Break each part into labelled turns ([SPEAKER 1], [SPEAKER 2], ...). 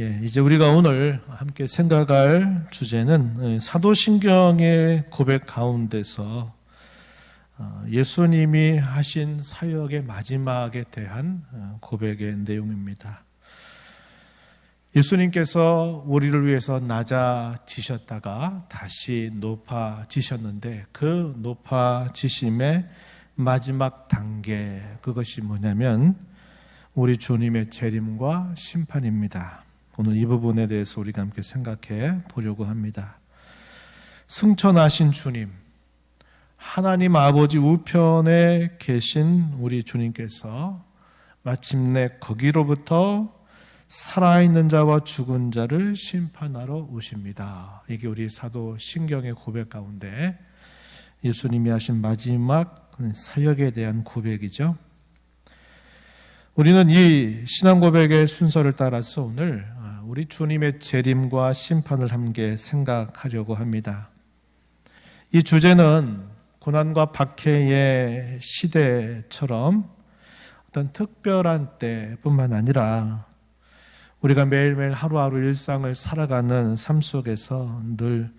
[SPEAKER 1] 이제 우리가 오늘 함께 생각할 주제는 사도신경의 고백 가운데서 예수님이 하신 사역의 마지막에 대한 고백의 내용입니다. 예수님께서 우리를 위해서 낮아지셨다가 다시 높아지셨는데 그 높아지심의 마지막 단계, 그것이 뭐냐면 우리 주님의 재림과 심판입니다. 오늘 이 부분에 대해서 우리가 함께 생각해 보려고 합니다. 승천하신 주님, 하나님 아버지 우편에 계신 우리 주님께서 마침내 거기로부터 살아있는 자와 죽은 자를 심판하러 오십니다. 이게 우리 사도신경의 고백 가운데 예수님이 하신 마지막 사역에 대한 고백이죠. 우리는 이 신앙 고백의 순서를 따라서 오늘 우리 주님의 재림과 심판을 함께 생각하려고 합니다. 이 주제는 고난과 박해의 시대처럼 어떤 특별한 때뿐만 아니라 우리가 매일매일 하루하루 일상을 살아가는 삶 속에서 늘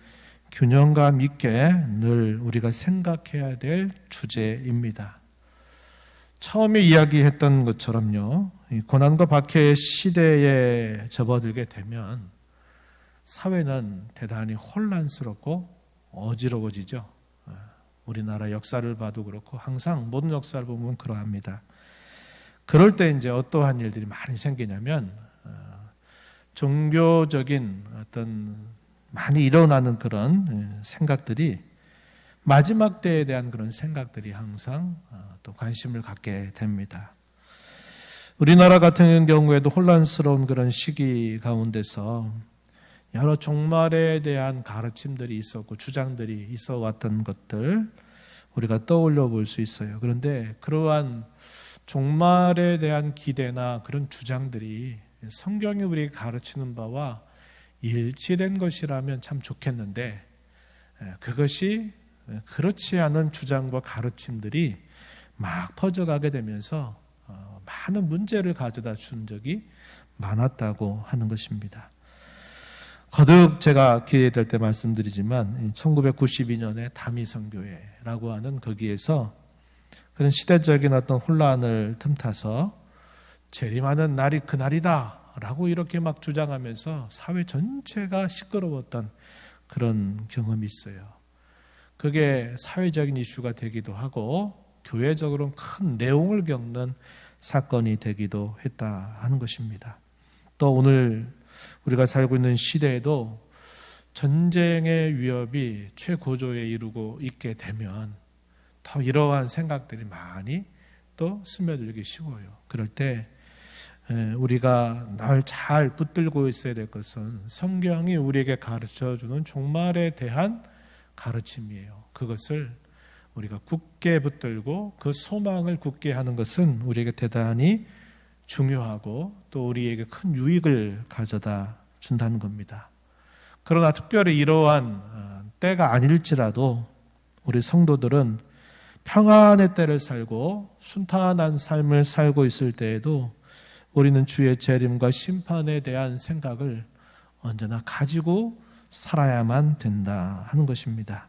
[SPEAKER 1] 균형감 있게 늘 우리가 생각해야 될 주제입니다. 처음에 이야기했던 것처럼요, 고난과 박해의 시대에 접어들게 되면 사회는 대단히 혼란스럽고 어지러워지죠. 우리나라 역사를 봐도 그렇고 항상 모든 역사를 보면 그러합니다. 그럴 때 이제 어떠한 일들이 많이 생기냐면 종교적인 어떤 많이 일어나는 그런 생각들이 마지막 때에 대한 그런 생각들이 항상 또 관심을 갖게 됩니다. 우리나라 같은 경우에도 혼란스러운 그런 시기 가운데서 여러 종말에 대한 가르침들이 있었고 주장들이 있어 왔던 것들 우리가 떠올려 볼 수 있어요. 그런데 그러한 종말에 대한 기대나 그런 주장들이 성경이 우리에게 가르치는 바와 일치된 것이라면 참 좋겠는데 그것이 그렇지 않은 주장과 가르침들이 막 퍼져가게 되면서 많은 문제를 가져다 준 적이 많았다고 하는 것입니다. 거듭 제가 기회 될 때 말씀드리지만 1992년에 다미선교회라고 하는 거기에서 그런 시대적인 어떤 혼란을 틈타서 재림하는 날이 그날이다 라고 이렇게 막 주장하면서 사회 전체가 시끄러웠던 그런 경험이 있어요. 그게 사회적인 이슈가 되기도 하고 교회적으로는 큰 내용을 겪는 사건이 되기도 했다 하는 것입니다. 또 오늘 우리가 살고 있는 시대에도 전쟁의 위협이 최고조에 이르고 있게 되면 더 이러한 생각들이 많이 또 스며들기 쉬워요. 그럴 때 우리가 날 잘 붙들고 있어야 될 것은 성경이 우리에게 가르쳐주는 종말에 대한 가르침이에요. 그것을 우리가 굳게 붙들고 그 소망을 굳게 하는 것은 우리에게 대단히 중요하고 또 우리에게 큰 유익을 가져다 준다는 겁니다. 그러나 특별히 이러한 때가 아닐지라도 우리 성도들은 평안의 때를 살고 순탄한 삶을 살고 있을 때에도 우리는 주의 재림과 심판에 대한 생각을 언제나 가지고 살아야만 된다 하는 것입니다.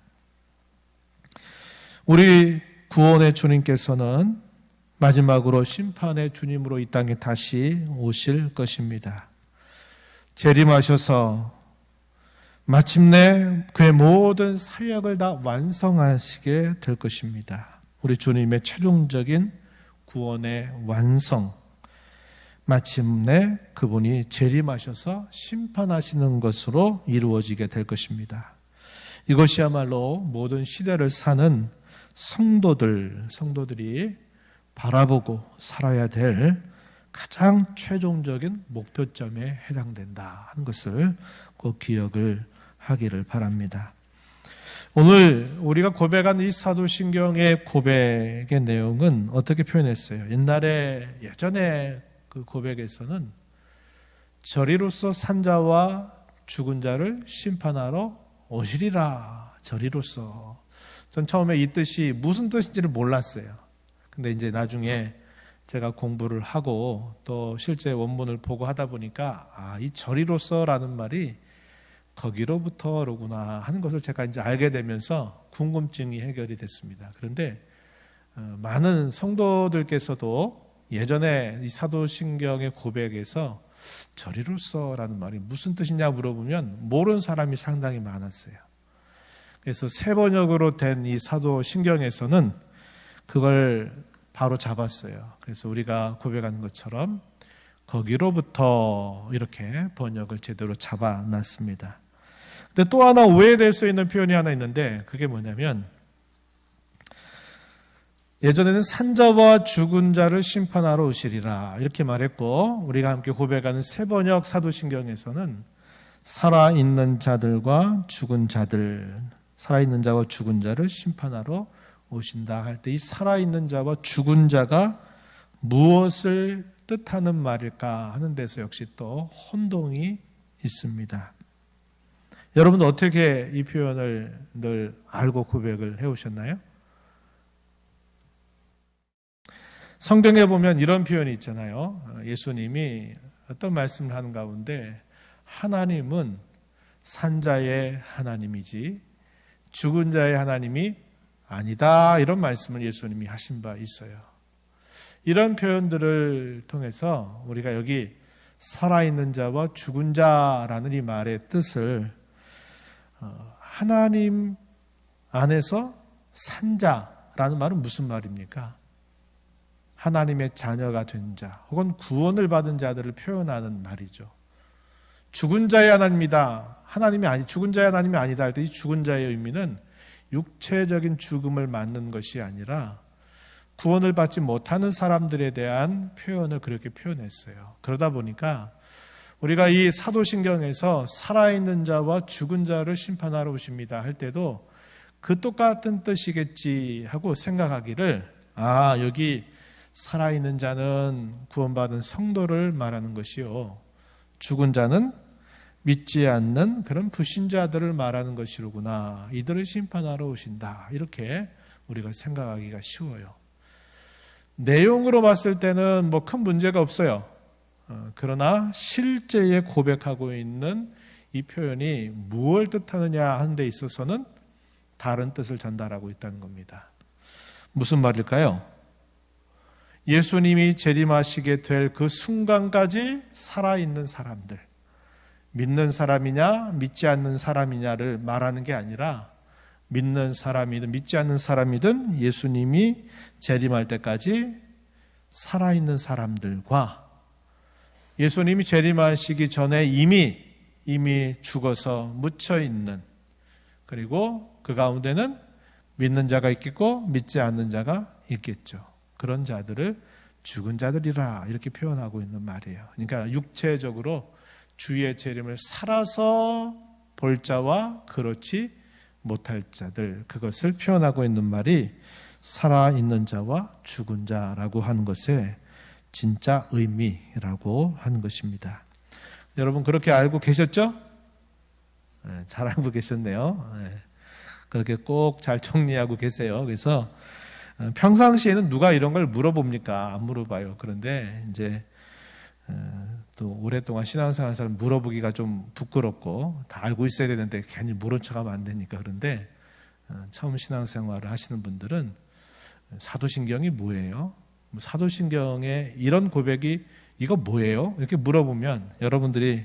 [SPEAKER 1] 우리 구원의 주님께서는 마지막으로 심판의 주님으로 이 땅에 다시 오실 것입니다. 재림하셔서 마침내 그의 모든 사역을 다 완성하시게 될 것입니다. 우리 주님의 최종적인 구원의 완성, 마침내 그분이 재림하셔서 심판하시는 것으로 이루어지게 될 것입니다. 이것이야말로 모든 시대를 사는 성도들이 바라보고 살아야 될 가장 최종적인 목표점에 해당된다 하는 것을 꼭 기억을 하기를 바랍니다. 오늘 우리가 고백한 이 사도신경의 고백의 내용은 어떻게 표현했어요? 예전에 그 고백에서는 저리로서 산 자와 죽은 자를 심판하러 오시리라. 저리로서. 전 처음에 이 뜻이 무슨 뜻인지를 몰랐어요. 근데 이제 나중에 제가 공부를 하고 또 실제 원문을 보고 하다 보니까 이 저리로서라는 말이 거기로부터로구나 하는 것을 제가 이제 알게 되면서 궁금증이 해결이 됐습니다. 그런데 많은 성도들께서도 예전에 이 사도신경의 고백에서 저리로서라는 말이 무슨 뜻이냐 물어보면 모르는 사람이 상당히 많았어요. 그래서 새 번역으로 된 이 사도신경에서는 그걸 바로 잡았어요. 그래서 우리가 고백하는 것처럼 거기로부터 이렇게 번역을 제대로 잡아놨습니다. 근데 또 하나 오해될 수 있는 표현이 하나 있는데 그게 뭐냐면 예전에는 산자와 죽은 자를 심판하러 오시리라 이렇게 말했고 우리가 함께 고백하는 새번역 사도신경에서는 살아있는 자들과 죽은 자들, 살아있는 자와 죽은 자를 심판하러 오신다 할 때 이 살아있는 자와 죽은 자가 무엇을 뜻하는 말일까 하는 데서 역시 또 혼동이 있습니다. 여러분 어떻게 이 표현을 늘 알고 고백을 해오셨나요? 성경에 보면 이런 표현이 있잖아요. 예수님이 어떤 말씀을 하는 가운데 하나님은 산자의 하나님이지 죽은 자의 하나님이 아니다 이런 말씀을 예수님이 하신 바 있어요. 이런 표현들을 통해서 우리가 여기 살아있는 자와 죽은 자라는 이 말의 뜻을 하나님 안에서 산 자라는 말은 무슨 말입니까? 하나님의 자녀가 된 자 혹은 구원을 받은 자들을 표현하는 말이죠. 죽은 자의 하나님이다. 죽은 자의 하나님이 아니다 할 때 이 죽은 자의 의미는 육체적인 죽음을 맞는 것이 아니라 구원을 받지 못하는 사람들에 대한 표현을 그렇게 표현했어요. 그러다 보니까 우리가 이 사도신경에서 살아있는 자와 죽은 자를 심판하러 오십니다 할 때도 그 똑같은 뜻이겠지 하고 생각하기를 여기 살아있는 자는 구원받은 성도를 말하는 것이요 죽은 자는 믿지 않는 그런 불신자들을 말하는 것이로구나. 이들을 심판하러 오신다. 이렇게 우리가 생각하기가 쉬워요. 내용으로 봤을 때는 뭐 큰 문제가 없어요. 그러나 실제에 고백하고 있는 이 표현이 무엇을 뜻하느냐 하는 데 있어서는 다른 뜻을 전달하고 있다는 겁니다. 무슨 말일까요? 예수님이 재림하시게 될 그 순간까지 살아있는 사람들, 믿는 사람이냐 믿지 않는 사람이냐를 말하는 게 아니라 믿는 사람이든 믿지 않는 사람이든 예수님이 재림할 때까지 살아있는 사람들과 예수님이 재림하시기 전에 이미 죽어서 묻혀있는 그리고 그 가운데는 믿는 자가 있겠고 믿지 않는 자가 있겠죠. 그런 자들을 죽은 자들이라 이렇게 표현하고 있는 말이에요. 그러니까 육체적으로 주의 재림을 살아서 볼 자와 그렇지 못할 자들 그것을 표현하고 있는 말이 살아있는 자와 죽은 자라고 하는 것의 진짜 의미라고 하는 것입니다. 여러분 그렇게 알고 계셨죠? 네, 잘 알고 계셨네요. 네, 그렇게 꼭 잘 정리하고 계세요. 그래서 평상시에는 누가 이런 걸 물어봅니까? 안 물어봐요. 그런데 이제 또 오랫동안 신앙생활 하는 사람 물어보기가 좀 부끄럽고 다 알고 있어야 되는데 괜히 모른 척하면 안 되니까. 그런데 처음 신앙생활을 하시는 분들은 사도신경이 뭐예요? 사도신경에 이런 고백이 이거 뭐예요? 이렇게 물어보면 여러분들이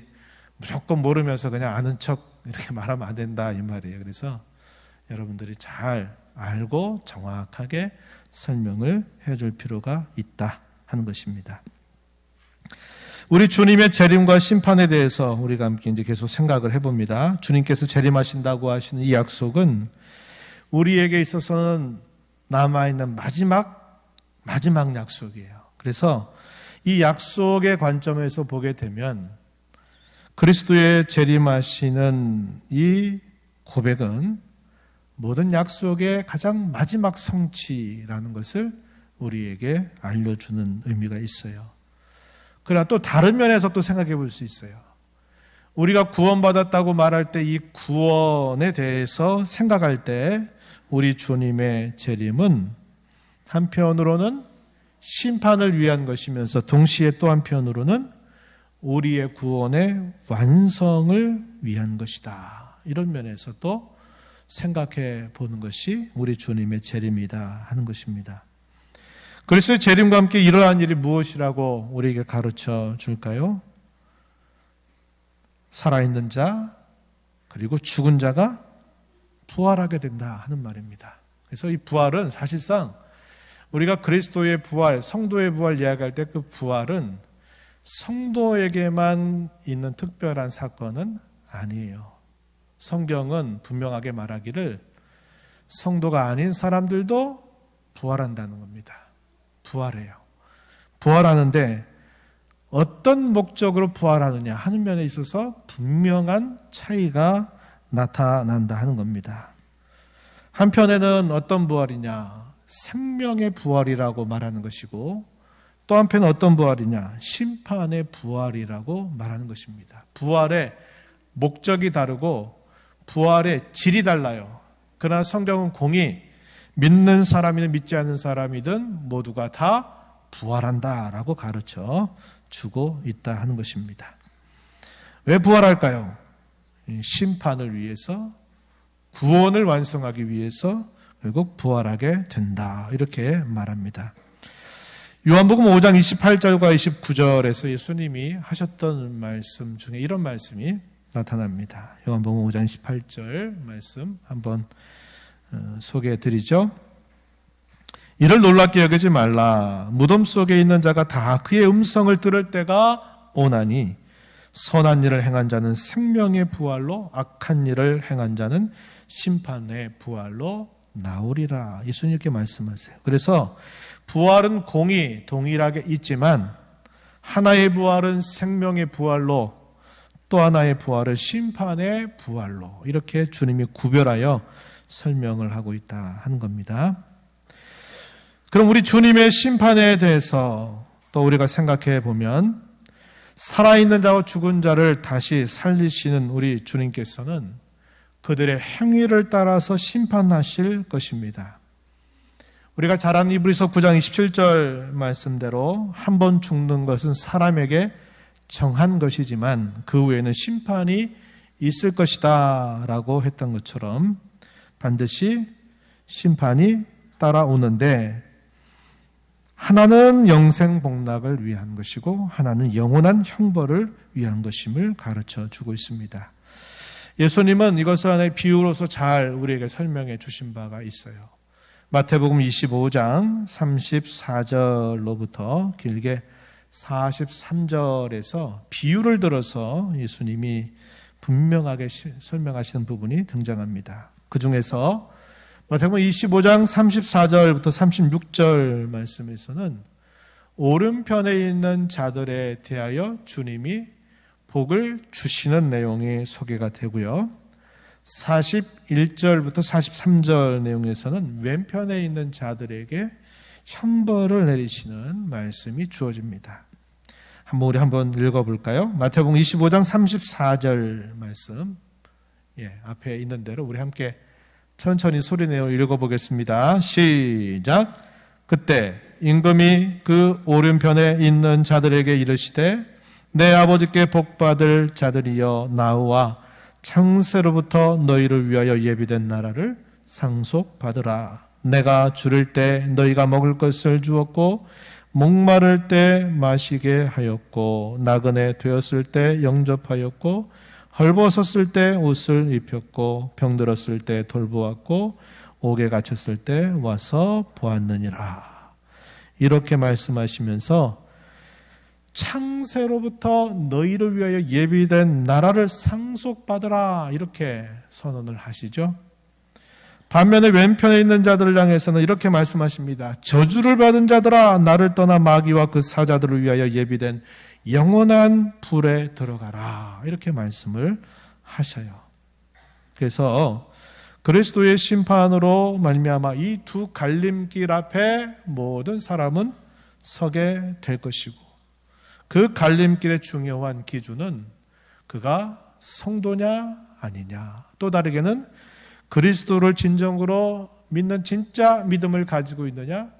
[SPEAKER 1] 무조건 모르면서 그냥 아는 척 이렇게 말하면 안 된다 이 말이에요. 그래서 여러분들이 잘 알고 정확하게 설명을 해줄 필요가 있다 하는 것입니다. 우리 주님의 재림과 심판에 대해서 우리가 함께 이제 계속 생각을 해봅니다. 주님께서 재림하신다고 하시는 이 약속은 우리에게 있어서는 남아있는 마지막 약속이에요. 그래서 이 약속의 관점에서 보게 되면 그리스도의 재림하시는 이 고백은 모든 약속의 가장 마지막 성취라는 것을 우리에게 알려주는 의미가 있어요. 그러나 또 다른 면에서 또 생각해 볼 수 있어요. 우리가 구원받았다고 말할 때 이 구원에 대해서 생각할 때 우리 주님의 재림은 한편으로는 심판을 위한 것이면서 동시에 또 한편으로는 우리의 구원의 완성을 위한 것이다. 이런 면에서도 생각해 보는 것이 우리 주님의 재림이다 하는 것입니다. 그리스도의 재림과 함께 일어난 일이 무엇이라고 우리에게 가르쳐 줄까요? 살아있는 자 그리고 죽은 자가 부활하게 된다 하는 말입니다. 그래서 이 부활은 사실상 우리가 그리스도의 부활, 성도의 부활 이야기할 때 그 부활은 성도에게만 있는 특별한 사건은 아니에요. 성경은 분명하게 말하기를 성도가 아닌 사람들도 부활한다는 겁니다. 부활해요. 부활하는데 어떤 목적으로 부활하느냐 하는 면에 있어서 분명한 차이가 나타난다 하는 겁니다. 한편에는 어떤 부활이냐? 생명의 부활이라고 말하는 것이고 또 한편은 어떤 부활이냐? 심판의 부활이라고 말하는 것입니다. 부활의 목적이 다르고 부활의 질이 달라요. 그러나 성경은 공히 믿는 사람이든 믿지 않는 사람이든 모두가 다 부활한다라고 가르쳐 주고 있다 하는 것입니다. 왜 부활할까요? 심판을 위해서, 구원을 완성하기 위해서 결국 부활하게 된다. 이렇게 말합니다. 요한복음 5장 28절과 29절에서 예수님이 하셨던 말씀 중에 이런 말씀이 나타납니다. 요한복음 5장 28절 말씀 한번 소개해 드리죠. 이를 놀랍게 여기지 말라. 무덤 속에 있는 자가 다 그의 음성을 들을 때가 오나니 선한 일을 행한 자는 생명의 부활로 악한 일을 행한 자는 심판의 부활로 나오리라. 예수님 이렇게 말씀하세요. 그래서 부활은 공이 동일하게 있지만 하나의 부활은 생명의 부활로 또 하나의 부활은 심판의 부활로 이렇게 주님이 구별하여 설명을 하고 있다 하는 겁니다. 그럼 우리 주님의 심판에 대해서 또 우리가 생각해 보면 살아있는 자와 죽은 자를 다시 살리시는 우리 주님께서는 그들의 행위를 따라서 심판하실 것입니다. 우리가 잘 아는 이브리서 9장 27절 말씀대로 한 번 죽는 것은 사람에게 정한 것이지만 그 후에는 심판이 있을 것이다 라고 했던 것처럼 반드시 심판이 따라오는데 하나는 영생 복락을 위한 것이고 하나는 영원한 형벌을 위한 것임을 가르쳐 주고 있습니다. 예수님은 이것을 하나의 비유로서 잘 우리에게 설명해 주신 바가 있어요. 마태복음 25장 34절로부터 길게 43절에서 비유를 들어서 예수님이 분명하게 설명하시는 부분이 등장합니다. 그 중에서 마태복음 25장 34절부터 36절 말씀에서는 오른편에 있는 자들에 대하여 주님이 복을 주시는 내용이 소개가 되고요. 41절부터 43절 내용에서는 왼편에 있는 자들에게 형벌을 내리시는 말씀이 주어집니다. 우리 한번 읽어볼까요? 마태복음 25장 34절 말씀 앞에 있는 대로 우리 함께 천천히 소리내어 읽어보겠습니다. 시작. 그때 임금이 그 오른편에 있는 자들에게 이르시되 내 아버지께 복받을 자들이여 나와 창세로부터 너희를 위하여 예비된 나라를 상속받으라. 내가 줄일 때 너희가 먹을 것을 주었고 목마를 때 마시게 하였고 나그네 되었을 때 영접하였고 헐벗었을 때 옷을 입혔고 병들었을 때 돌보았고 옥에 갇혔을 때 와서 보았느니라. 이렇게 말씀하시면서 창세로부터 너희를 위하여 예비된 나라를 상속받으라 이렇게 선언을 하시죠. 반면에 왼편에 있는 자들을 향해서는 이렇게 말씀하십니다. 저주를 받은 자들아 나를 떠나 마귀와 그 사자들을 위하여 예비된 영원한 불에 들어가라 이렇게 말씀을 하셔요. 그래서 그리스도의 심판으로 말미암아 이 두 갈림길 앞에 모든 사람은 서게 될 것이고 그 갈림길의 중요한 기준은 그가 성도냐 아니냐 또 다르게는 그리스도를 진정으로 믿는 진짜 믿음을 가지고 있느냐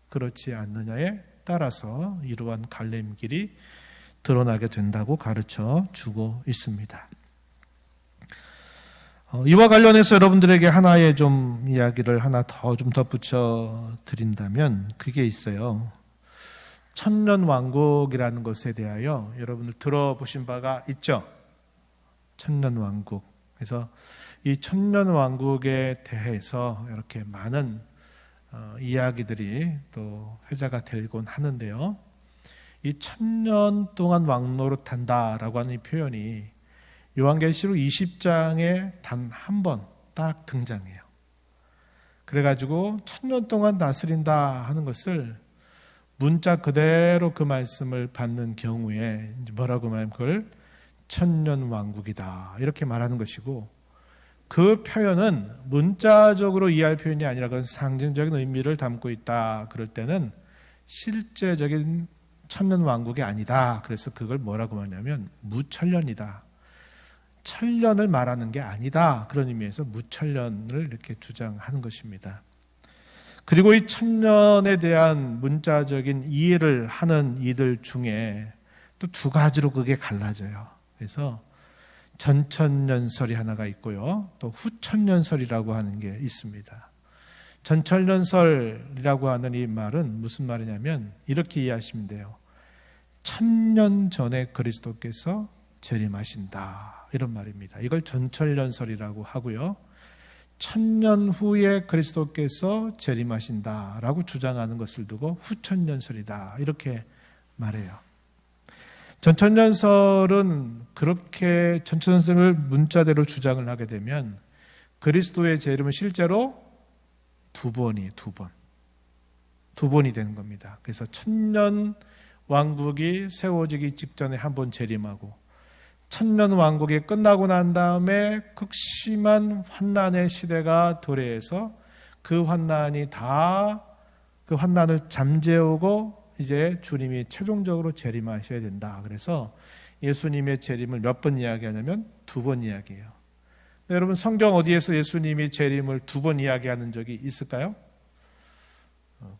[SPEAKER 1] 그렇지 않느냐에 따라서 이러한 갈림길이 드러나게 된다고 가르쳐 주고 있습니다. 이와 관련해서 여러분들에게 하나의 좀 이야기를 하나 더 좀 덧붙여 드린다면 그게 있어요. 천년왕국이라는 것에 대하여 여러분들 들어보신 바가 있죠? 천년왕국. 그래서 이 천년왕국에 대해서 이렇게 많은 이야기들이 또 회자가 되곤 하는데요. 이 1000년 동안 왕노릇한다라고 하는 이 표현이 요한계시록 20장에 단 한 번 딱 등장해요. 그래가지고 1000년 동안 다스린다 하는 것을 문자 그대로 그 말씀을 받는 경우에 뭐라고 말하면 그걸 천년왕국이다 이렇게 말하는 것이고, 그 표현은 문자적으로 이해할 표현이 아니라 그건 상징적인 의미를 담고 있다 그럴 때는 실제적인 천년왕국이 아니다. 그래서 그걸 뭐라고 말하냐면 무천년이다. 천년을 말하는 게 아니다. 그런 의미에서 무천년을 이렇게 주장하는 것입니다. 그리고 이 천년에 대한 문자적인 이해를 하는 이들 중에 또 두 가지로 그게 갈라져요. 그래서 전천년설이 하나가 있고요. 또 후천년설이라고 하는 게 있습니다. 전천년설이라고 하는 이 말은 무슨 말이냐면 이렇게 이해하시면 돼요. 1000년 전에 그리스도께서 재림하신다. 이런 말입니다. 이걸 전천년설이라고 하고요. 1000년 후에 그리스도께서 재림하신다라고 주장하는 것을 두고 후천년설이다. 이렇게 말해요. 전천년설은 그렇게 전천년설을 문자대로 주장을 하게 되면 그리스도의 재림은 실제로 두 번이 되는 겁니다. 그래서 1000년 왕국이 세워지기 직전에 한 번 재림하고 1000년 왕국이 끝나고 난 다음에 극심한 환난의 시대가 도래해서 그 환난을 잠재우고 이제 주님이 최종적으로 재림하셔야 된다. 그래서 예수님의 재림을 몇 번 이야기하냐면 두 번 이야기해요. 여러분 성경 어디에서 예수님이 재림을 두 번 이야기하는 적이 있을까요?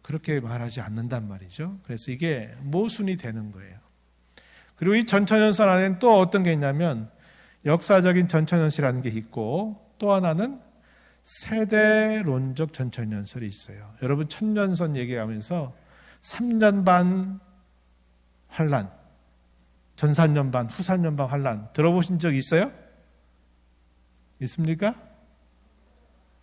[SPEAKER 1] 그렇게 말하지 않는단 말이죠. 그래서 이게 모순이 되는 거예요. 그리고 이 전천년설 안에는 또 어떤 게 있냐면 역사적인 전천년설이라는 게 있고 또 하나는 세대론적 전천년설이 있어요. 여러분 천년선 얘기하면서 3년 반 환란, 전 3년 반, 후 3년 반 환란 들어보신 적 있어요? 있습니까?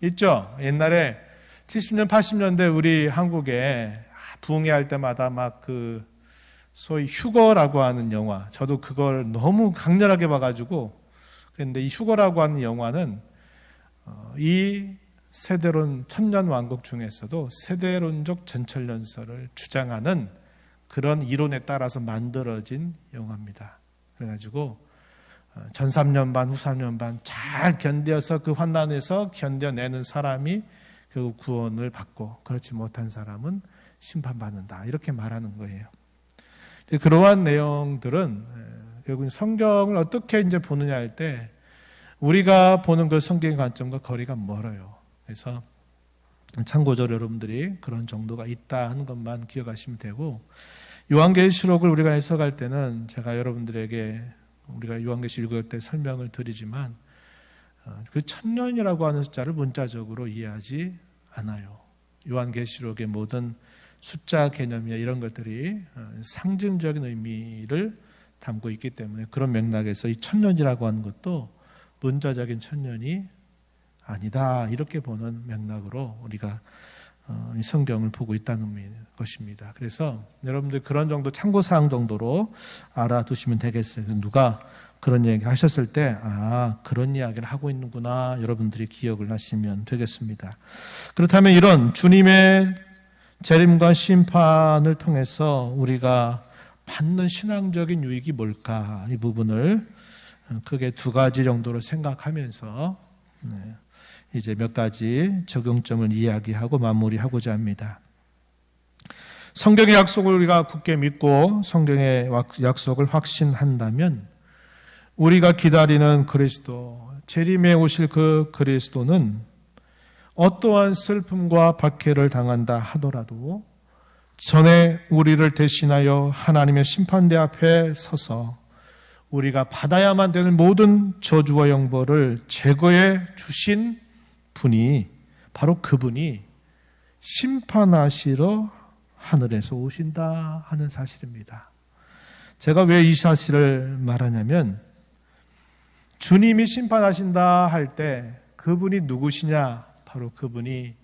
[SPEAKER 1] 있죠? 옛날에 70년, 80년대 우리 한국에 부흥회 때마다 막 소위 휴거라고 하는 영화, 저도 그걸 너무 강렬하게 봐가지고 그런데 이 휴거라고 하는 영화는 이 세대론 천년왕국 중에서도 세대론적 전천년설을 주장하는 그런 이론에 따라서 만들어진 영화입니다. 그래가지고 전 3년 반, 후 3년 반 잘 견뎌서 그 환난에서 견뎌내는 사람이 결국 구원을 받고 그렇지 못한 사람은 심판받는다. 이렇게 말하는 거예요. 그러한 내용들은 결국 성경을 어떻게 이제 보느냐 할 때 우리가 보는 그 성경의 관점과 거리가 멀어요. 그래서 참고적으로 여러분들이 그런 정도가 있다 하는 것만 기억하시면 되고, 요한계시록을 우리가 해석할 때는 제가 여러분들에게 우리가 요한계시록 읽을 때 설명을 드리지만 그 1000년이라고 하는 숫자를 문자적으로 이해하지 않아요. 요한계시록의 모든 숫자 개념이나 이런 것들이 상징적인 의미를 담고 있기 때문에 그런 맥락에서 이 1000년이라고 하는 것도 문자적인 1000년이 아니다. 이렇게 보는 맥락으로 우리가 이 성경을 보고 있다는 것입니다. 그래서 여러분들 그런 정도 참고사항 정도로 알아두시면 되겠어요. 누가 그런 얘기 하셨을 때 그런 이야기를 하고 있는구나 여러분들이 기억을 하시면 되겠습니다. 그렇다면 이런 주님의 재림과 심판을 통해서 우리가 받는 신앙적인 유익이 뭘까, 이 부분을 크게 두 가지 정도로 생각하면서 이제 몇 가지 적용점을 이야기하고 마무리하고자 합니다. 성경의 약속을 우리가 굳게 믿고 성경의 약속을 확신한다면 우리가 기다리는 그리스도, 재림에 오실 그 그리스도는 어떠한 슬픔과 박해를 당한다 하더라도 전에 우리를 대신하여 하나님의 심판대 앞에 서서 우리가 받아야만 되는 모든 저주와 영벌을 제거해 주신 분이 바로 그분이 심판하시러 하늘에서 오신다 하는 사실입니다. 제가 왜 이 사실을 말하냐면 주님이 심판하신다 할 때 그분이 누구시냐? 바로 그분이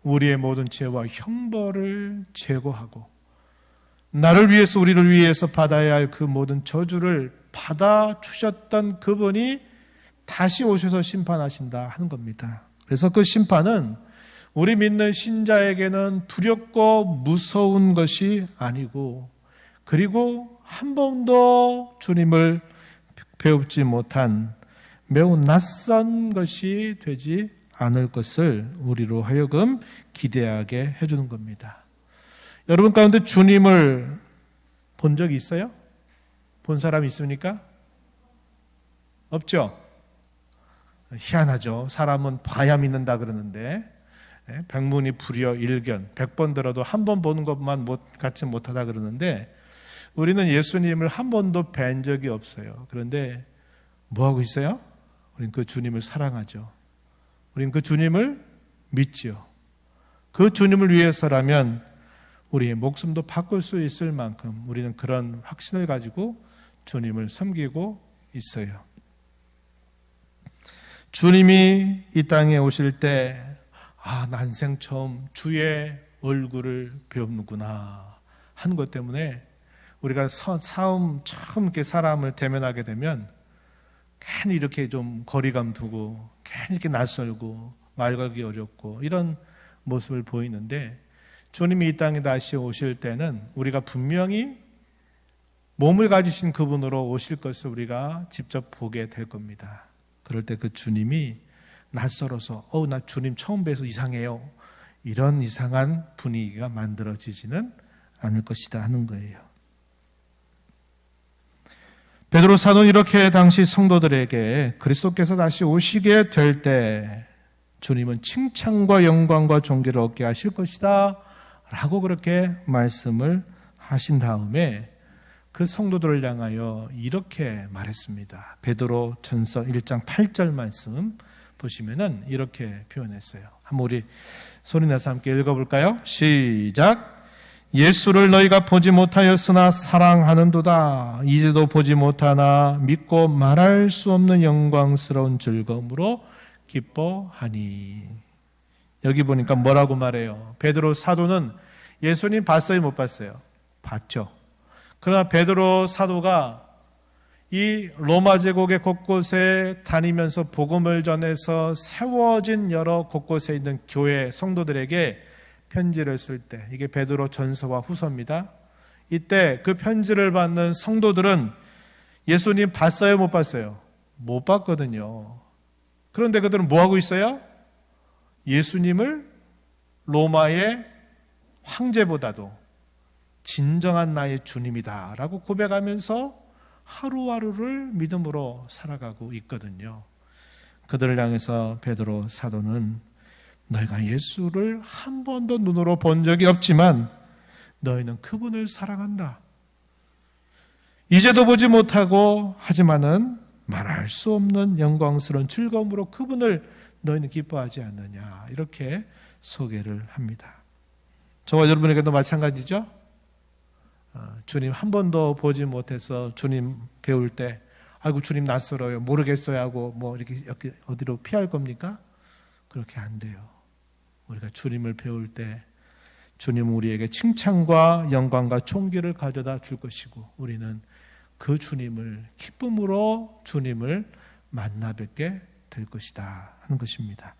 [SPEAKER 1] 우리의 모든 죄와 형벌을 제거하고 나를 위해서 우리를 위해서 받아야 할 그 모든 저주를 받아주셨던 그분이 다시 오셔서 심판하신다 하는 겁니다. 그래서 그 심판은 우리 믿는 신자에게는 두렵고 무서운 것이 아니고 그리고 한 번도 주님을 배우지 못한 매우 낯선 것이 되지 않을 것을 우리로 하여금 기대하게 해주는 겁니다. 여러분 가운데 주님을 본 적이 있어요? 본 사람 있습니까? 없죠? 희한하죠. 사람은 봐야 믿는다 그러는데 백문이 불여 일견 100번 들어도 한 번 보는 것만 같이 못하다 그러는데 우리는 예수님을 한 번도 뵌 적이 없어요. 그런데 뭐하고 있어요? 우리는 그 주님을 사랑하죠. 우리는 그 주님을 믿지요. 그 주님을 위해서라면 우리의 목숨도 바꿀 수 있을 만큼 우리는 그런 확신을 가지고 주님을 섬기고 있어요. 주님이 이 땅에 오실 때 난생 처음 주의 얼굴을 배우는구나 하는 것 때문에 우리가 처음 이렇게 사람을 대면하게 되면 괜히 이렇게 좀 거리감 두고 괜히 이렇게 낯설고 말 걸기 어렵고 이런 모습을 보이는데 주님이 이 땅에 다시 오실 때는 우리가 분명히 몸을 가지신 그분으로 오실 것을 우리가 직접 보게 될 겁니다. 그럴 때 그 주님이 낯설어서 나 주님 처음 뵈서 이상해요. 이런 이상한 분위기가 만들어지지는 않을 것이다 하는 거예요. 베드로 사도는 이렇게 당시 성도들에게 그리스도께서 다시 오시게 될 때 주님은 칭찬과 영광과 존귀를 얻게 하실 것이다 라고 그렇게 말씀을 하신 다음에 그 성도들을 향하여 이렇게 말했습니다. 베드로 전서 1장 8절 말씀 보시면은 이렇게 표현했어요. 한번 우리 소리내서 함께 읽어볼까요? 시작! 예수를 너희가 보지 못하였으나 사랑하는도다. 이제도 보지 못하나 믿고 말할 수 없는 영광스러운 즐거움으로 기뻐하니. 여기 보니까 뭐라고 말해요? 베드로 사도는 예수님 봤어요? 못 봤어요? 봤죠. 그러나 베드로 사도가 이 로마 제국의 곳곳에 다니면서 복음을 전해서 세워진 여러 곳곳에 있는 교회 성도들에게 편지를 쓸 때, 이게 베드로 전서와 후서입니다. 이때 그 편지를 받는 성도들은 예수님 봤어요? 못 봤어요? 못 봤거든요. 그런데 그들은 뭐하고 있어요? 예수님을 로마의 황제보다도 진정한 나의 주님이다 라고 고백하면서 하루하루를 믿음으로 살아가고 있거든요. 그들을 향해서 베드로 사도는 너희가 예수를 한 번도 눈으로 본 적이 없지만 너희는 그분을 사랑한다. 이제도 보지 못하고 하지만은 말할 수 없는 영광스러운 즐거움으로 그분을 너희는 기뻐하지 않느냐. 이렇게 소개를 합니다. 저와 여러분에게도 마찬가지죠. 주님 한 번도 보지 못해서 주님 배울 때 아이고 주님 낯설어요. 모르겠어요 하고 뭐 이렇게 어디로 피할 겁니까? 그렇게 안 돼요. 우리가 주님을 배울 때 주님은 우리에게 칭찬과 영광과 존귀를 가져다 줄 것이고 우리는 그 주님을 기쁨으로 주님을 만나 뵙게 될 것이다 하는 것입니다.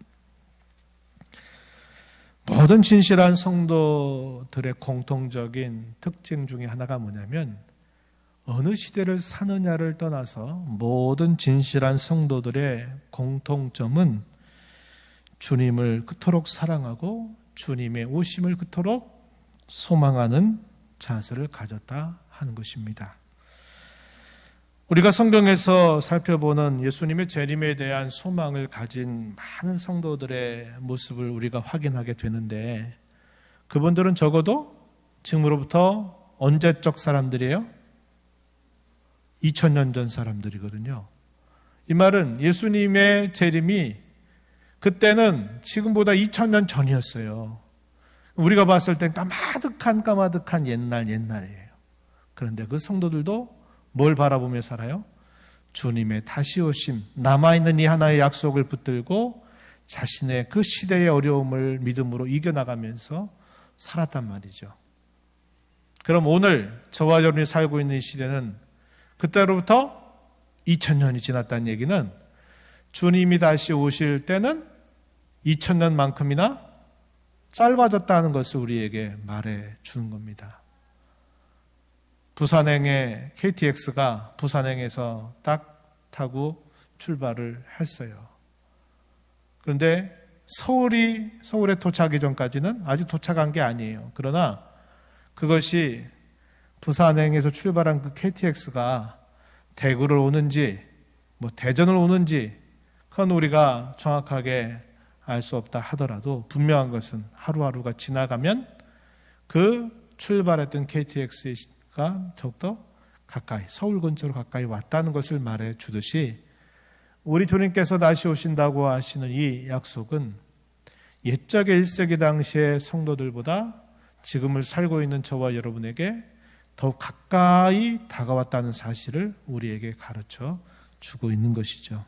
[SPEAKER 1] 모든 진실한 성도들의 공통적인 특징 중에 하나가 뭐냐면 어느 시대를 사느냐를 떠나서 모든 진실한 성도들의 공통점은 주님을 그토록 사랑하고 주님의 오심을 그토록 소망하는 자세를 가졌다 하는 것입니다. 우리가 성경에서 살펴보는 예수님의 재림에 대한 소망을 가진 많은 성도들의 모습을 우리가 확인하게 되는데 그분들은 적어도 지금으로부터 언제적 사람들이에요? 2000년 전 사람들이거든요. 이 말은 예수님의 재림이 그때는 지금보다 2000년 전이었어요. 우리가 봤을 땐 까마득한 옛날이에요. 그런데 그 성도들도 뭘 바라보며 살아요? 주님의 다시 오심, 남아있는 이 하나의 약속을 붙들고 자신의 그 시대의 어려움을 믿음으로 이겨나가면서 살았단 말이죠. 그럼 오늘 저와 여러분이 살고 있는 이 시대는 그때로부터 2000년이 지났다는 얘기는 주님이 다시 오실 때는 2000년만큼이나 짧아졌다는 것을 우리에게 말해 주는 겁니다. 부산행의 KTX가 부산행에서 딱 타고 출발을 했어요. 그런데 서울에 도착하기 전까지는 아직 도착한 게 아니에요. 그러나 그것이 부산행에서 출발한 그 KTX가 대구를 오는지 대전을 오는지 그건 우리가 정확하게 알 수 없다 하더라도 분명한 것은 하루하루가 지나가면 그 출발했던 KTX가 더욱더 가까이, 서울 근처로 가까이 왔다는 것을 말해 주듯이 우리 주님께서 다시 오신다고 하시는 이 약속은 옛적의 1세기 당시의 성도들보다 지금을 살고 있는 저와 여러분에게 더욱 가까이 다가왔다는 사실을 우리에게 가르쳐 주고 있는 것이죠.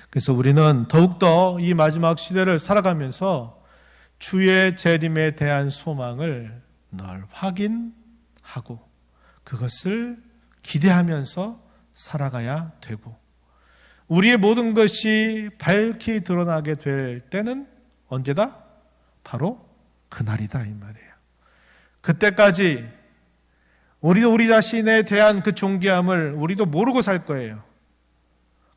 [SPEAKER 1] 그래서 우리는 더욱더 이 마지막 시대를 살아가면서 주의 재림에 대한 소망을 늘 확인하고 그것을 기대하면서 살아가야 되고 우리의 모든 것이 밝히 드러나게 될 때는 언제다? 바로 그날이다 이 말이에요. 그때까지 우리도 우리 자신에 대한 그 존귀함을 우리도 모르고 살 거예요.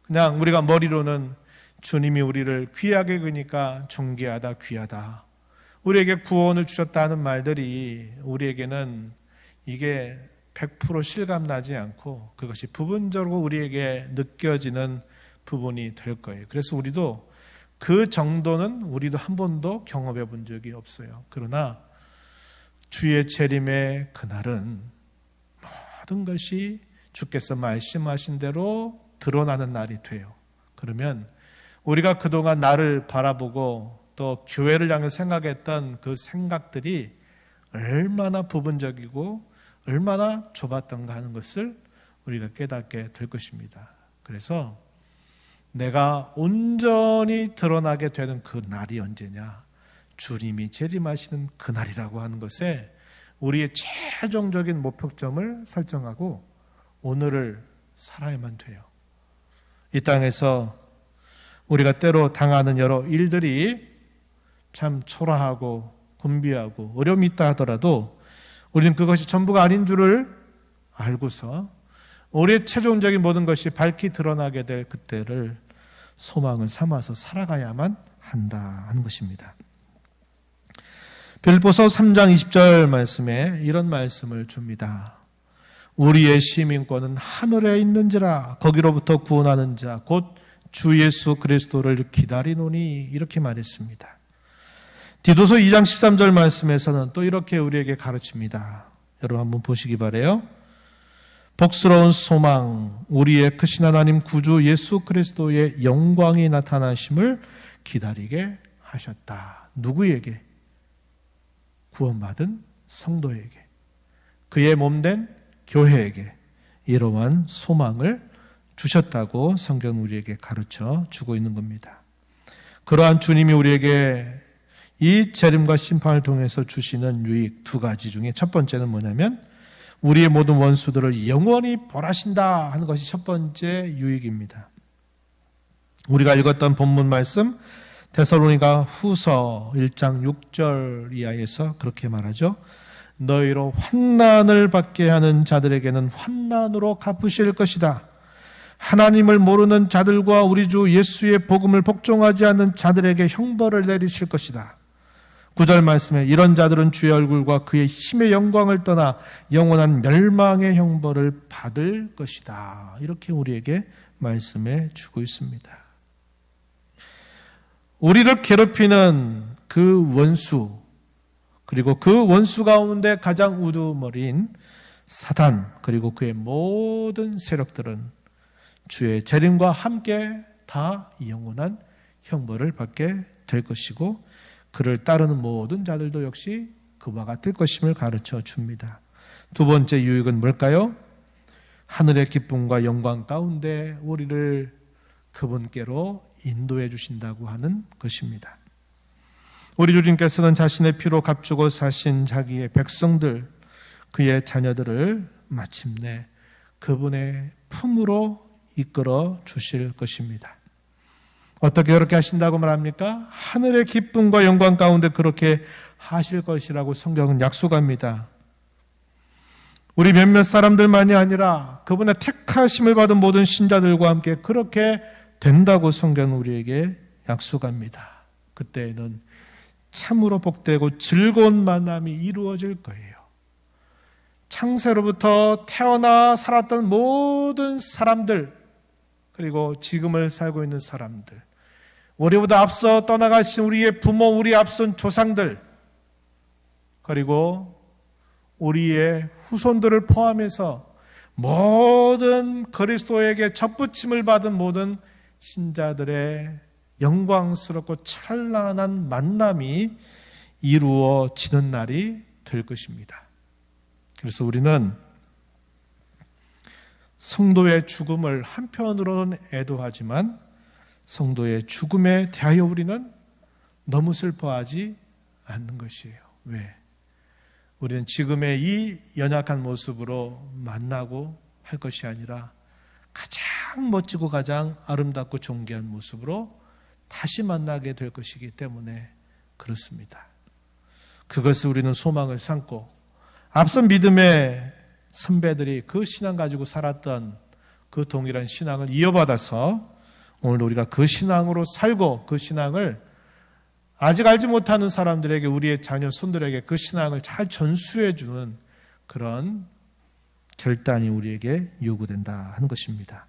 [SPEAKER 1] 그냥 우리가 머리로는 주님이 우리를 귀하게 그니까 존귀하다, 귀하다. 우리에게 구원을 주셨다는 말들이 우리에게는 이게 100% 실감나지 않고 그것이 부분적으로 우리에게 느껴지는 부분이 될 거예요. 그래서 우리도 그 정도는 우리도 한 번도 경험해 본 적이 없어요. 그러나 주의 재림의 그날은 모든 것이 주께서 말씀하신 대로 드러나는 날이 돼요. 그러면 우리가 그동안 나를 바라보고 또 교회를 향해 생각했던 그 생각들이 얼마나 부분적이고 얼마나 좁았던가 하는 것을 우리가 깨닫게 될 것입니다. 그래서 내가 온전히 드러나게 되는 그 날이 언제냐? 주님이 재림하시는 그 날이라고 하는 것에 우리의 최종적인 목표점을 설정하고 오늘을 살아야만 돼요. 이 땅에서 우리가 때로 당하는 여러 일들이 참 초라하고 곤비하고 어려움이 있다 하더라도 우리는 그것이 전부가 아닌 줄을 알고서 우리의 최종적인 모든 것이 밝히 드러나게 될 그때를 소망을 삼아서 살아가야만 한다 하는 것입니다. 빌립보서 3장 20절 말씀에 이런 말씀을 줍니다. 우리의 시민권은 하늘에 있는지라 거기로부터 구원하는 자 곧 주 예수 그리스도를 기다리노니 이렇게 말했습니다. 디도서 2장 13절 말씀에서는 또 이렇게 우리에게 가르칩니다. 여러분 한번 보시기 바라요. 복스러운 소망 우리의 크신 하나님 구주 예수 그리스도의 영광이 나타나심을 기다리게 하셨다. 누구에게? 구원받은 성도에게, 그의 몸된 교회에게 이러한 소망을 주셨다고 성경은 우리에게 가르쳐 주고 있는 겁니다. 그러한 주님이 우리에게 이 재림과 심판을 통해서 주시는 유익 두 가지 중에 첫 번째는 뭐냐면 우리의 모든 원수들을 영원히 벌하신다 하는 것이 첫 번째 유익입니다. 우리가 읽었던 본문 말씀 데살로니가 후서 1장 6절 이하에서 그렇게 말하죠. 너희로 환난을 받게 하는 자들에게는 환난으로 갚으실 것이다. 하나님을 모르는 자들과 우리 주 예수의 복음을 복종하지 않는 자들에게 형벌을 내리실 것이다. 9절 말씀에 이런 자들은 주의 얼굴과 그의 힘의 영광을 떠나 영원한 멸망의 형벌을 받을 것이다. 이렇게 우리에게 말씀해 주고 있습니다. 우리를 괴롭히는 그 원수, 그리고 그 원수 가운데 가장 우두머리인 사단, 그리고 그의 모든 세력들은 주의 재림과 함께 다 영원한 형벌을 받게 될 것이고, 그를 따르는 모든 자들도 역시 그와 같을 것임을 가르쳐 줍니다. 두 번째 유익은 뭘까요? 하늘의 기쁨과 영광 가운데 우리를 그분께로 인도해 주신다고 하는 것입니다. 우리 주님께서는 자신의 피로 값주고 사신 자기의 백성들, 그의 자녀들을 마침내 그분의 품으로 이끌어 주실 것입니다. 어떻게 그렇게 하신다고 말합니까? 하늘의 기쁨과 영광 가운데 그렇게 하실 것이라고 성경은 약속합니다. 우리 몇몇 사람들만이 아니라 그분의 택하심을 받은 모든 신자들과 함께 그렇게 된다고 성경은 우리에게 약속합니다. 그때에는 참으로 복되고 즐거운 만남이 이루어질 거예요. 창세로부터 태어나 살았던 모든 사람들, 그리고 지금을 살고 있는 사람들, 우리보다 앞서 떠나가신 우리의 부모, 우리 앞선 조상들, 그리고 우리의 후손들을 포함해서 모든 그리스도에게 접붙임을 받은 모든 신자들의 영광스럽고 찬란한 만남이 이루어지는 날이 될 것입니다. 그래서 우리는 성도의 죽음을 한편으로는 애도하지만 성도의 죽음에 대하여 우리는 너무 슬퍼하지 않는 것이에요. 왜? 우리는 지금의 이 연약한 모습으로 만나고 할 것이 아니라 가장 멋지고 가장 아름답고 존귀한 모습으로 다시 만나게 될 것이기 때문에 그렇습니다. 그것을 우리는 소망을 삼고, 앞선 믿음의 선배들이 그 신앙 가지고 살았던 그 동일한 신앙을 이어받아서 오늘 우리가 그 신앙으로 살고, 그 신앙을 아직 알지 못하는 사람들에게, 우리의 자녀 손들에게 그 신앙을 잘 전수해 주는 그런 결단이 우리에게 요구된다 하는 것입니다.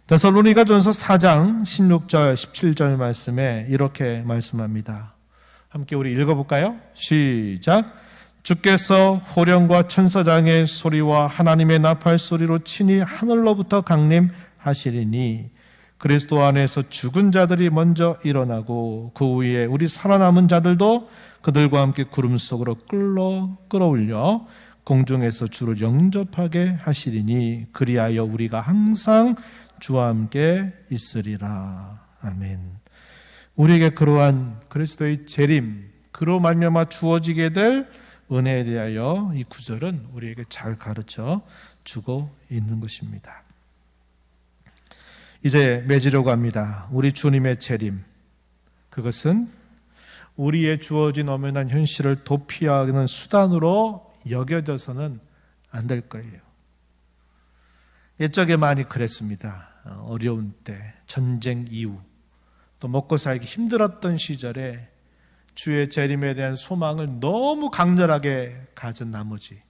[SPEAKER 1] 데살로니가전서 4장 16절 17절 말씀에 이렇게 말씀합니다. 함께 우리 읽어볼까요? 시작. 주께서 호령과 천사장의 소리와 하나님의 나팔 소리로 친히 하늘로부터 강림하시리니 그리스도 안에서 죽은 자들이 먼저 일어나고 그 후에 우리 살아남은 자들도 그들과 함께 구름 속으로 끌어올려 공중에서 주를 영접하게 하시리니 그리하여 우리가 항상 주와 함께 있으리라. 아멘. 우리에게 그러한 그리스도의 재림, 그로 말미암아 주어지게 될 은혜에 대하여 이 구절은 우리에게 잘 가르쳐 주고 있는 것입니다. 이제 맺으려고 합니다. 우리 주님의 재림, 그것은 우리의 주어진 엄연한 현실을 도피하는 수단으로 여겨져서는 안 될 거예요. 옛적에 많이 그랬습니다. 어려운 때, 전쟁 이후, 또 먹고 살기 힘들었던 시절에 주의 재림에 대한 소망을 너무 강렬하게 가진 나머지,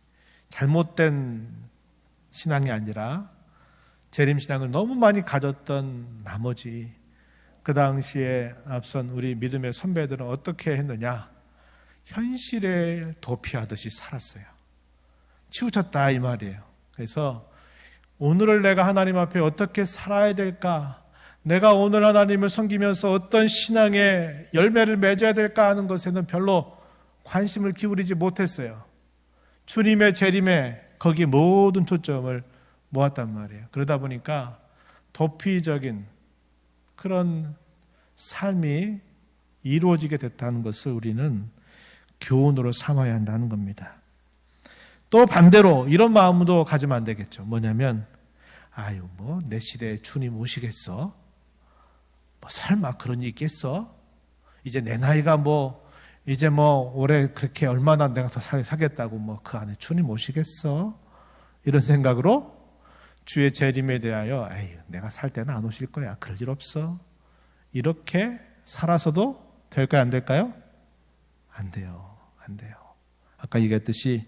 [SPEAKER 1] 잘못된 신앙이 아니라 재림 신앙을 너무 많이 가졌던 나머지, 그 당시에 앞선 우리 믿음의 선배들은 어떻게 했느냐? 현실에 도피하듯이 살았어요. 치우쳤다 이 말이에요. 그래서 오늘을 내가 하나님 앞에 어떻게 살아야 될까? 내가 오늘 하나님을 섬기면서 어떤 신앙의 열매를 맺어야 될까 하는 것에는 별로 관심을 기울이지 못했어요. 주님의 재림에 거기 모든 초점을 모았단 말이에요. 그러다 보니까 도피적인 그런 삶이 이루어지게 됐다는 것을 우리는 교훈으로 삼아야 한다는 겁니다. 또 반대로 이런 마음도 가지면 안 되겠죠. 뭐냐면, 아유, 뭐 내 시대에 주님 오시겠어? 뭐 설마 그런 일 있겠어? 이제 내 나이가 이제 올해 그렇게 얼마나 내가 더 사겠다고 그 안에 주님 오시겠어? 이런 생각으로 주의 재림에 대하여, 에이, 내가 살 때는 안 오실 거야. 그럴 일 없어. 이렇게 살아서도 될까요? 안 될까요? 안 돼요. 안 돼요. 아까 얘기했듯이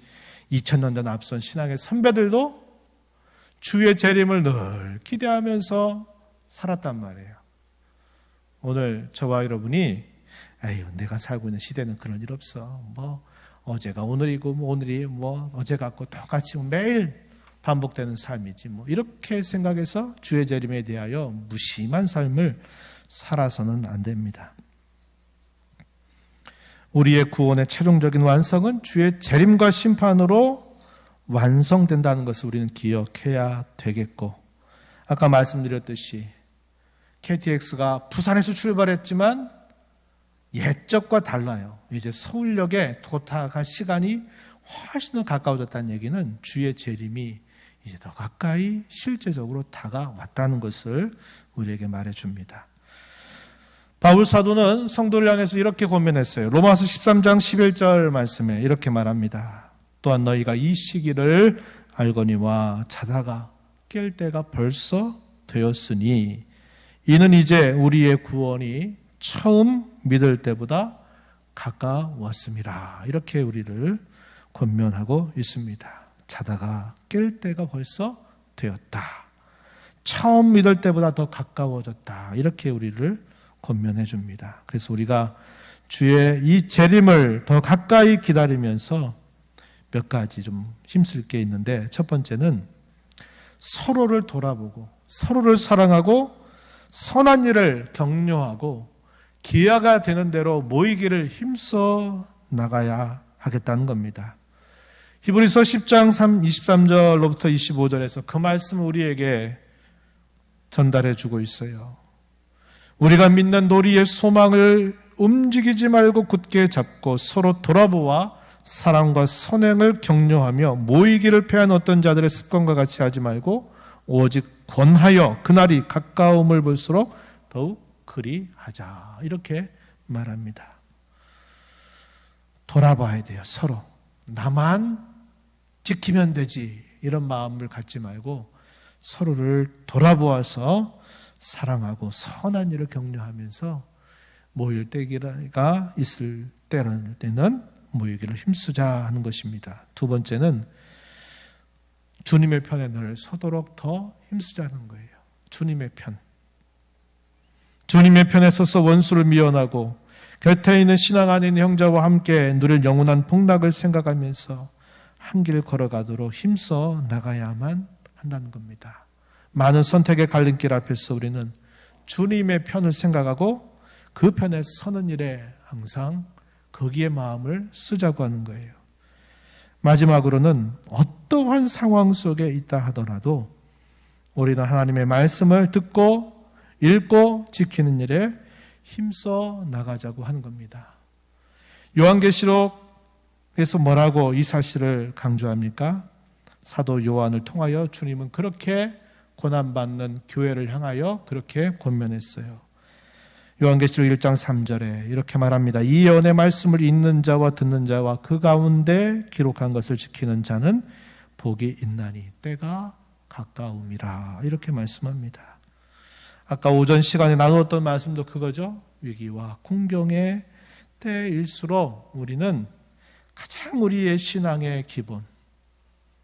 [SPEAKER 1] 2000년 전 앞선 신앙의 선배들도 주의 재림을 늘 기대하면서 살았단 말이에요. 오늘 저와 여러분이 에휴, 내가 살고 있는 시대는 그런 일 없어. 어제가 오늘이고 오늘이 어제 같고 똑같이 매일 반복되는 삶이지 이렇게 생각해서 주의 재림에 대하여 무심한 삶을 살아서는 안 됩니다. 우리의 구원의 최종적인 완성은 주의 재림과 심판으로 완성된다는 것을 우리는 기억해야 되겠고, 아까 말씀드렸듯이 KTX가 부산에서 출발했지만 옛적과 달라요. 이제 서울역에 도착할 시간이 훨씬 더 가까워졌다는 얘기는 주의 재림이 이제 더 가까이 실제적으로 다가왔다는 것을 우리에게 말해줍니다. 바울 사도는 성도를 향해서 이렇게 권면했어요. 로마서 13장 11절 말씀에 이렇게 말합니다. 또한 너희가 이 시기를 알거니와 자다가 깰 때가 벌써 되었으니 이는 이제 우리의 구원이 처음 믿을 때보다 가까웠음이라. 이렇게 우리를 권면하고 있습니다. 자다가 깰 때가 벌써 되었다. 처음 믿을 때보다 더 가까워졌다. 이렇게 우리를 권면해 줍니다. 그래서 우리가 주의 이 재림을 더 가까이 기다리면서 몇 가지 좀 힘쓸 게 있는데, 첫 번째는 서로를 돌아보고 서로를 사랑하고 선한 일을 격려하고 기회가 되는 대로 모이기를 힘써 나가야 하겠다는 겁니다. 히브리서 10장 23절로부터 25절에서 그 말씀을 우리에게 전달해 주고 있어요. 우리가 믿는 우리의 소망을 움직이지 말고 굳게 잡고 서로 돌아보아 사랑과 선행을 격려하며 모이기를 패한 어떤 자들의 습관과 같이 하지 말고 오직 권하여 그날이 가까움을 볼수록 더욱 그리하자. 이렇게 말합니다. 돌아봐야 돼요. 서로. 나만 지키면 되지 이런 마음을 갖지 말고 서로를 돌아보아서 사랑하고 선한 일을 격려하면서 모일 때가 있을 때는 모이기를 힘쓰자 하는 것입니다. 두 번째는 주님의 편에 늘 서도록 더 힘쓰자는 거예요. 주님의 편. 주님의 편에 서서 원수를 미워하고 곁에 있는 신앙 안에 있는 형제와 함께 누릴 영원한 복락을 생각하면서 한 길 걸어가도록 힘써 나가야만 한다는 겁니다. 많은 선택의 갈림길 앞에서 우리는 주님의 편을 생각하고 그 편에 서는 일에 항상 거기에 마음을 쓰자고 하는 거예요. 마지막으로는 어떠한 상황 속에 있다 하더라도 우리는 하나님의 말씀을 듣고 읽고 지키는 일에 힘써 나가자고 하는 겁니다. 요한계시록에서 뭐라고 이 사실을 강조합니까? 사도 요한을 통하여 주님은 그렇게 고난받는 교회를 향하여 그렇게 권면했어요. 요한계시록 1장 3절에 이렇게 말합니다. 이 예언의 말씀을 읽는 자와 듣는 자와 그 가운데 기록한 것을 지키는 자는 복이 있나니 때가 가까움이라. 이렇게 말씀합니다. 아까 오전 시간에 나누었던 말씀도 그거죠. 위기와 공경의 때일수록 우리는 가장 우리의 신앙의 기본,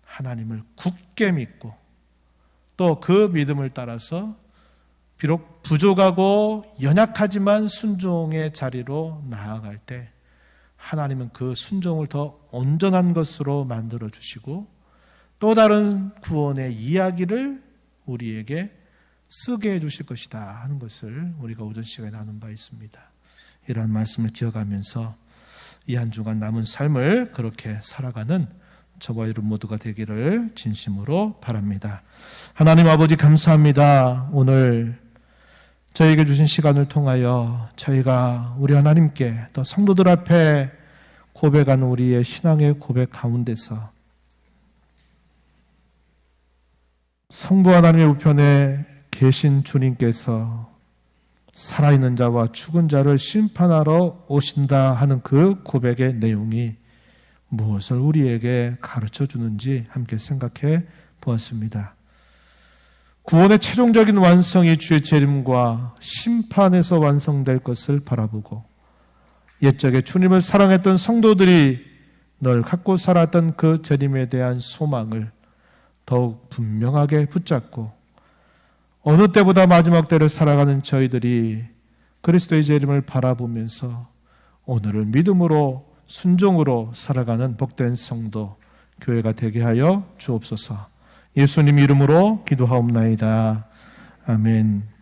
[SPEAKER 1] 하나님을 굳게 믿고 또 그 믿음을 따라서 비록 부족하고 연약하지만 순종의 자리로 나아갈 때 하나님은 그 순종을 더 온전한 것으로 만들어 주시고 또 다른 구원의 이야기를 우리에게 쓰게 해 주실 것이다 하는 것을 우리가 오전 시간에 나눈 바 있습니다. 이러한 말씀을 기억하면서 이 한 주간 남은 삶을 그렇게 살아가는 저와 여러분 모두가 되기를 진심으로 바랍니다. 하나님 아버지 감사합니다. 오늘 저희에게 주신 시간을 통하여 저희가 우리 하나님께 또 성도들 앞에 고백하는 우리의 신앙의 고백 가운데서 성부 하나님의 우편에 계신 주님께서 살아있는 자와 죽은 자를 심판하러 오신다 하는 그 고백의 내용이 무엇을 우리에게 가르쳐 주는지 함께 생각해 보았습니다. 구원의 최종적인 완성이 주의 재림과 심판에서 완성될 것을 바라보고 옛적에 주님을 사랑했던 성도들이 늘 갖고 살았던 그 재림에 대한 소망을 더욱 분명하게 붙잡고 어느 때보다 마지막 때를 살아가는 저희들이 그리스도의 재림을 바라보면서 오늘을 믿음으로 순종으로 살아가는 복된 성도, 교회가 되게 하여 주옵소서. 예수님 이름으로 기도하옵나이다. 아멘.